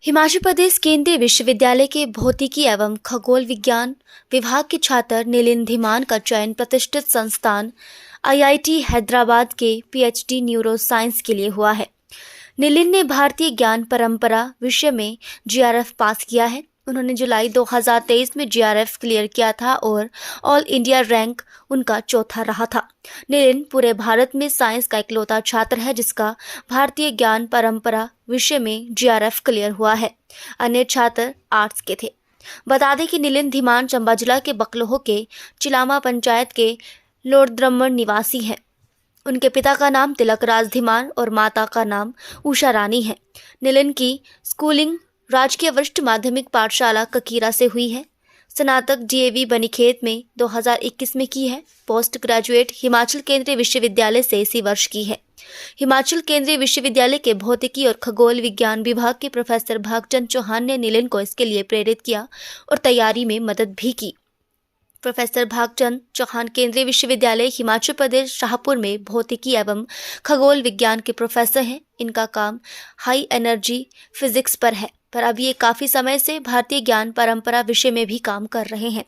हिमाचल प्रदेश केंद्रीय विश्वविद्यालय के भौतिकी एवं खगोल विज्ञान विभाग के छात्र नीलिन धीमान का चयन प्रतिष्ठित संस्थान आईआईटी हैदराबाद के पीएचडी न्यूरो साइंस के लिए हुआ है। नीलिन ने भारतीय ज्ञान परंपरा विषय में जीआरएफ पास किया है। उन्होंने जुलाई 2023 में जीआरएफ क्लियर किया था और ऑल इंडिया रैंक उनका चौथा रहा था। नीलिन पूरे भारत में साइंस का इकलौता छात्र है जिसका भारतीय ज्ञान परंपरा विषय में जीआरएफ क्लियर हुआ है। अन्य छात्र आर्ट्स के थे। बता दें कि नीलिन धीमान चंबा जिला के बकलोह के चिलामा पंचायत के लोरद्रमण निवासी हैं। उनके पिता का नाम तिलक राज धीमान और माता का नाम उषा रानी है। नीलिन की स्कूलिंग राजकीय वरिष्ठ माध्यमिक पाठशाला ककीरा से हुई है। स्नातक डीएवी बनीखेत में 2021 में की है। पोस्ट ग्रेजुएट हिमाचल केंद्रीय विश्वविद्यालय से इसी वर्ष की है। हिमाचल केंद्रीय विश्वविद्यालय के भौतिकी और खगोल विज्ञान विभाग के प्रोफेसर भागचंद चौहान ने नीलिन को इसके लिए प्रेरित किया और तैयारी में मदद भी की। प्रोफेसर भागचंद चौहान केंद्रीय विश्वविद्यालय हिमाचल प्रदेश शाहपुर में भौतिकी एवं खगोल विज्ञान के प्रोफेसर हैं। इनका काम हाई एनर्जी फिजिक्स पर है, पर अब ये काफ़ी समय से भारतीय ज्ञान परंपरा विषय में भी काम कर रहे हैं।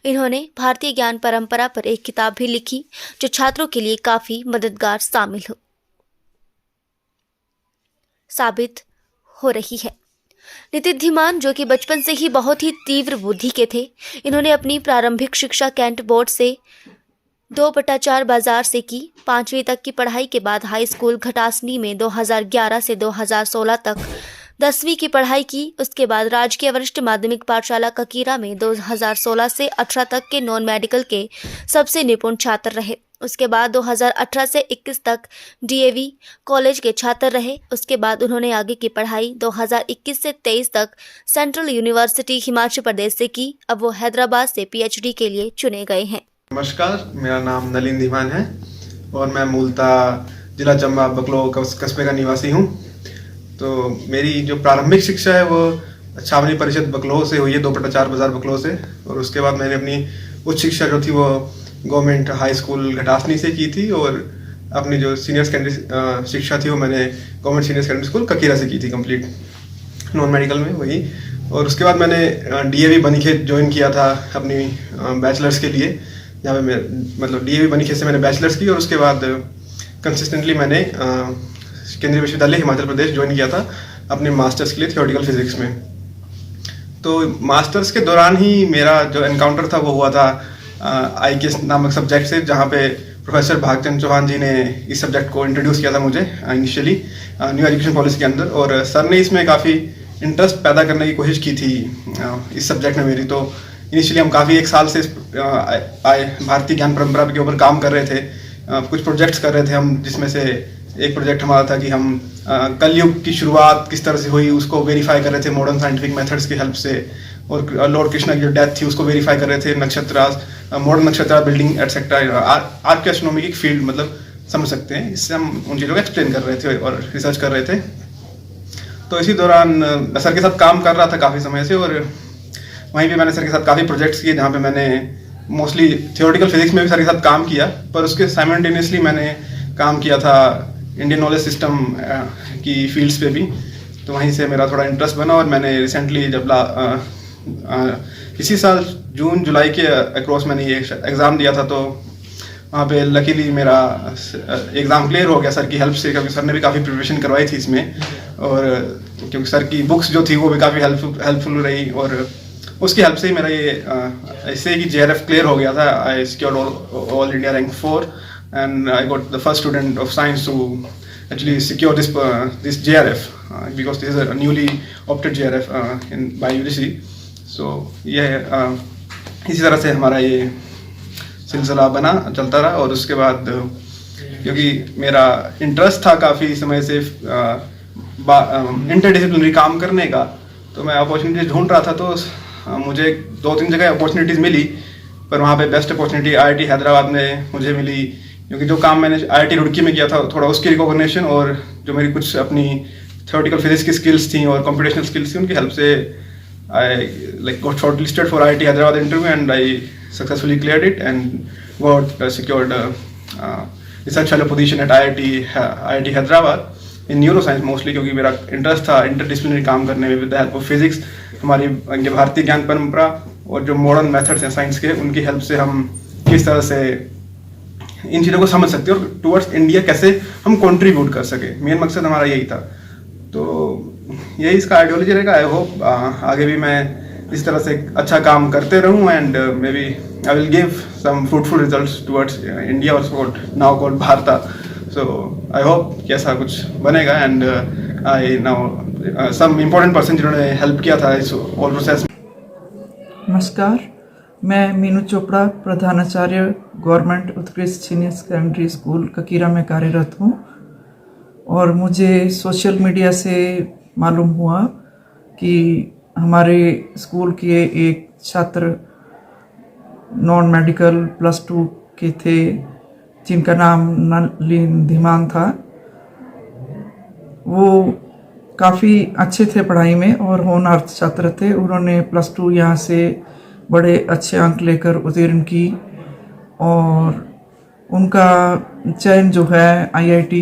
इन्होंने भारतीय ज्ञान परंपरा पर एक किताब भी लिखी जो छात्रों के लिए काफ़ी मददगार साबित हो रही है। नितिन धीमान जो कि बचपन से ही बहुत ही तीव्र बुद्धि के थे, इन्होंने अपनी प्रारंभिक शिक्षा कैंट बोर्ड से 2/4 बाजार से की। 5वीं तक की पढ़ाई के बाद हाई स्कूल घटासनी में 2011 से 2016 तक 10वीं की पढ़ाई की। उसके बाद राजकीय वरिष्ठ माध्यमिक पाठशाला ककीरा में 2016 से 18 तक के नॉन मेडिकल के सबसे निपुण छात्र रहे। उसके बाद 2018 से 21 तक डीएवी कॉलेज के छात्र रहे। उसके बाद उन्होंने आगे की पढ़ाई 2021 से 23 तक सेंट्रल यूनिवर्सिटी हिमाचल प्रदेश से की। अब वो हैदराबाद से पीएचडी के लिए चुने गए हैं। नमस्कार, मेरा नाम नलिन धीमान है और मैं मूलतः जिला चंबा बकलोह कस्बे का निवासी हूँ। तो मेरी जो प्रारंभिक शिक्षा है वो छावनी परिषद बकलोह से हुई है, 2/4 बाजार बकलोह से। और उसके बाद मैंने अपनी उच्च शिक्षा जो थी वो गवर्नमेंट हाई स्कूल घटासनी से की थी और अपनी जो सीनियर सेकेंडरी शिक्षा थी वो मैंने government senior secondary school Kakira से की थी कंप्लीट, नॉन मेडिकल में वही। और उसके बाद मैंने डीएवी बनीखेत ज्वाइन किया था अपनी बैचलर्स के लिए, जहाँ पे मैं मतलब डीएवी बनीखेत से मैंने बैचलर्स की। और उसके बाद कंसिस्टेंटली मैंने केंद्रीय विश्वविद्यालय हिमाचल प्रदेश ज्वाइन किया था अपने मास्टर्स के लिए थियोरेटिकल फिजिक्स में। तो मास्टर्स के दौरान ही मेरा जो एनकाउंटर था वो हुआ था आईकेएस नामक सब्जेक्ट से, जहाँ पे प्रोफेसर भागचंद चौहान जी ने इस सब्जेक्ट को इंट्रोड्यूस किया था मुझे इनिशियली न्यू एजुकेशन पॉलिसी के अंदर। और सर ने इसमें काफ़ी इंटरेस्ट पैदा करने की कोशिश की थी इस सब्जेक्ट में मेरी। तो इनिशियली हम काफ़ी 1 साल से भारतीय ज्ञान परंपरा के ऊपर काम कर रहे थे, कुछ प्रोजेक्ट्स कर रहे थे हम, जिसमें से एक प्रोजेक्ट हमारा था कि हम कलयुग की शुरुआत किस तरह से हुई उसको वेरीफाई कर रहे थे मॉडर्न साइंटिफिक मेथड्स की हेल्प से। और लॉर्ड कृष्णा की जो डेथ थी उसको वेरीफाई कर रहे थे, नक्षत्र मॉडर्न नक्षत्र बिल्डिंग एटसेट्रा, आर्ट की एस्ट्रोनॉमी की फील्ड मतलब समझ सकते हैं। इससे हम उन चीज़ों को एक्सप्लेन कर रहे थे और रिसर्च कर रहे थे। तो इसी दौरान मैं सर के साथ काम कर रहा था काफ़ी समय से, और वहीं पे मैंने सर के साथ काफ़ी प्रोजेक्ट्स किए जहाँ पे मैंने मोस्टली थियोरेटिकल फिजिक्स में भी सर के साथ काम किया, पर उसके साइमल्टेनियसली मैंने काम किया था इंडियन नॉलेज सिस्टम की फील्ड्स पे भी। तो वहीं से मेरा थोड़ा इंटरेस्ट बना और मैंने रिसेंटली जब इसी साल जून जुलाई के अक्रॉस मैंने ये एग्ज़ाम दिया था, तो वहाँ पे लकीली मेरा एग्ज़ाम क्लियर हो गया सर की हेल्प से, क्योंकि सर ने भी काफ़ी प्रिपरेशन करवाई थी इसमें। और क्योंकि सर की बुक्स जो थी वो भी काफ़ी हेल्पफुल रही, और उसकी हेल्प से ही मेरा ये ऐसे ही जीआरएफ क्लियर हो गया था। I secured all India rank 4 and I got the first student of science to actually secure this JRF because this is a newly opted JRF by UGC. So इसी तरह से हमारा ये सिलसिला बना चलता रहा। और उसके बाद क्योंकि मेरा इंटरेस्ट था काफ़ी समय से इंटरडिसिप्लिनरी काम करने का, तो मैं अपॉर्चुनिटीज ढूंढ रहा था। तो मुझे 2-3 जगह अपॉर्चुनिटीज़ मिली, पर वहाँ पे बेस्ट अपॉर्चुनिटी आईआईटी हैदराबाद में मुझे मिली, क्योंकि जो काम मैंने आईआईटी रुड़की में किया था थोड़ा उसकी रिकॉग्निशन और जो मेरी कुछ अपनी थियोरेटिकल फिजिक्स की स्किल्स थी और कंप्यूटेशनल स्किल्स थी उनकी हेल्प से I got shortlisted for IIT Hyderabad interview and I successfully cleared it and got secured research fellow position eight IIT Hyderabad in neuro science mostly, क्योंकि मेरा इंटरेस्ट था इंटरडिसिप्लिनरी काम करने में with the help of physics. हमारी जो भारतीय ज्ञान परंपरा और जो मॉडर्न मेथड्स हैं साइंस के, उनकी हेल्प से हम किस तरह से इन चीज़ों को समझ सकते हैं और टुवर्ड्स इंडिया कैसे हम कंट्रीब्यूट कर सके। मेन मकसद हमारा यही था। तो यही इसका आइडियोलॉजी रहेगा। आई होप आगे भी मैं इस तरह से अच्छा काम करते रहूं and may be I will give some fruitful results towards India और now called Bharat. So I hope कि ऐसा कुछ बनेगा and I now some important person जिन्होंने हेल्प किया था इस ऑल प्रोसेस। नमस्कार, मैं मीनू चोपड़ा, प्रधानाचार्य गवर्नमेंट उत्कृष्ट सीनियर सेकेंडरी स्कूल ककीरा में कार्यरत हूँ। और मुझे सोशल मीडिया से मालूम हुआ कि हमारे स्कूल के एक छात्र नॉन मेडिकल +2 के थे, जिनका नाम नलिन धीमान था। वो काफ़ी अच्छे थे पढ़ाई में और होनहार छात्र थे। उन्होंने +2 यहाँ से बड़े अच्छे अंक लेकर उत्तीर्ण की और उनका चयन जो है IIT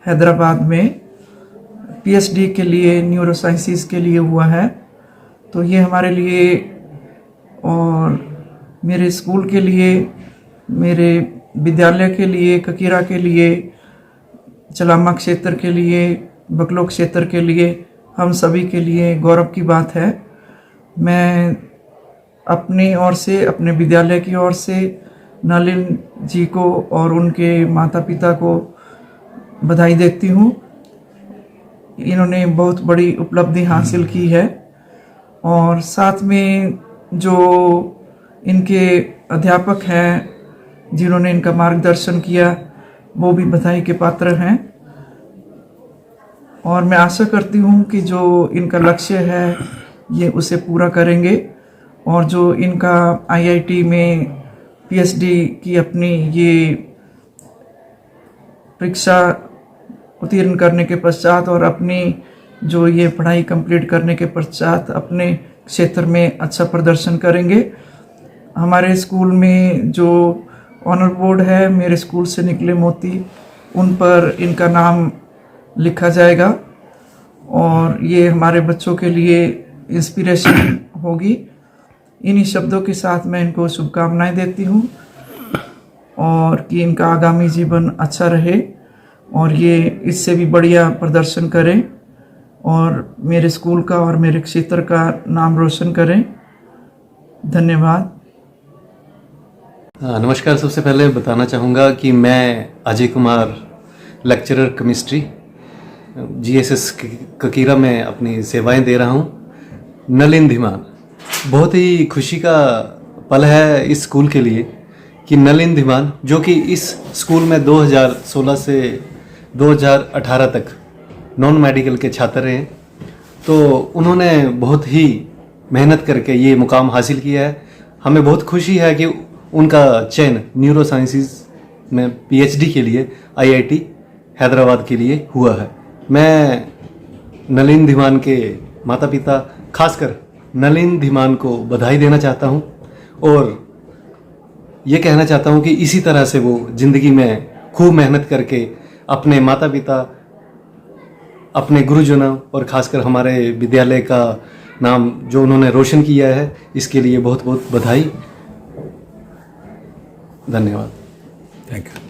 हैदराबाद में PhD के लिए न्यूरो साइंसेस के लिए हुआ है। तो ये हमारे लिए और मेरे स्कूल के लिए, मेरे विद्यालय के लिए, ककीरा के लिए, चलामा क्षेत्र के लिए, बकलो क्षेत्र के लिए, हम सभी के लिए गौरव की बात है। मैं अपनी ओर से, अपने विद्यालय की ओर से नलिन जी को और उनके माता पिता को बधाई देती हूँ। इन्होंने बहुत बड़ी उपलब्धि हासिल की है और साथ में जो इनके अध्यापक हैं जिन्होंने इनका मार्गदर्शन किया, वो भी बधाई के पात्र हैं। और मैं आशा करती हूँ कि जो इनका लक्ष्य है ये उसे पूरा करेंगे और जो इनका IIT में PhD की अपनी ये परीक्षा उत्तीर्ण करने के पश्चात और अपनी जो ये पढ़ाई कंप्लीट करने के पश्चात अपने क्षेत्र में अच्छा प्रदर्शन करेंगे। हमारे स्कूल में जो ऑनर बोर्ड है, मेरे स्कूल से निकले मोती, उन पर इनका नाम लिखा जाएगा और ये हमारे बच्चों के लिए इंस्पिरेशन होगी। इन्हीं शब्दों के साथ मैं इनको शुभकामनाएं देती हूँ और कि इनका आगामी जीवन अच्छा रहे और ये इससे भी बढ़िया प्रदर्शन करें और मेरे स्कूल का और मेरे क्षेत्र का नाम रोशन करें। धन्यवाद। नमस्कार। सबसे पहले बताना चाहूँगा कि मैं Ajay Kumar, lecturer chemistry, GSS Kakira में अपनी सेवाएं दे रहा हूँ। नलिन धीमान, बहुत ही खुशी का पल है इस स्कूल के लिए कि नलिन धीमान, जो कि इस स्कूल में 2016 से 2018 तक नॉन मेडिकल के छात्र हैं, तो उन्होंने बहुत ही मेहनत करके ये मुकाम हासिल किया है। हमें बहुत खुशी है कि उनका चयन न्यूरो साइंसेस में PhD के लिए IIT हैदराबाद के लिए हुआ है। मैं नलिन धीमान के माता पिता, खासकर नलिन धीमान को बधाई देना चाहता हूँ और ये कहना चाहता हूँ कि इसी तरह से वो ज़िंदगी में खूब मेहनत करके अपने माता पिता, अपने गुरुजनों और खासकर हमारे विद्यालय का नाम जो उन्होंने रोशन किया है, इसके लिए बहुत बहुत बधाई। धन्यवाद। Thank you.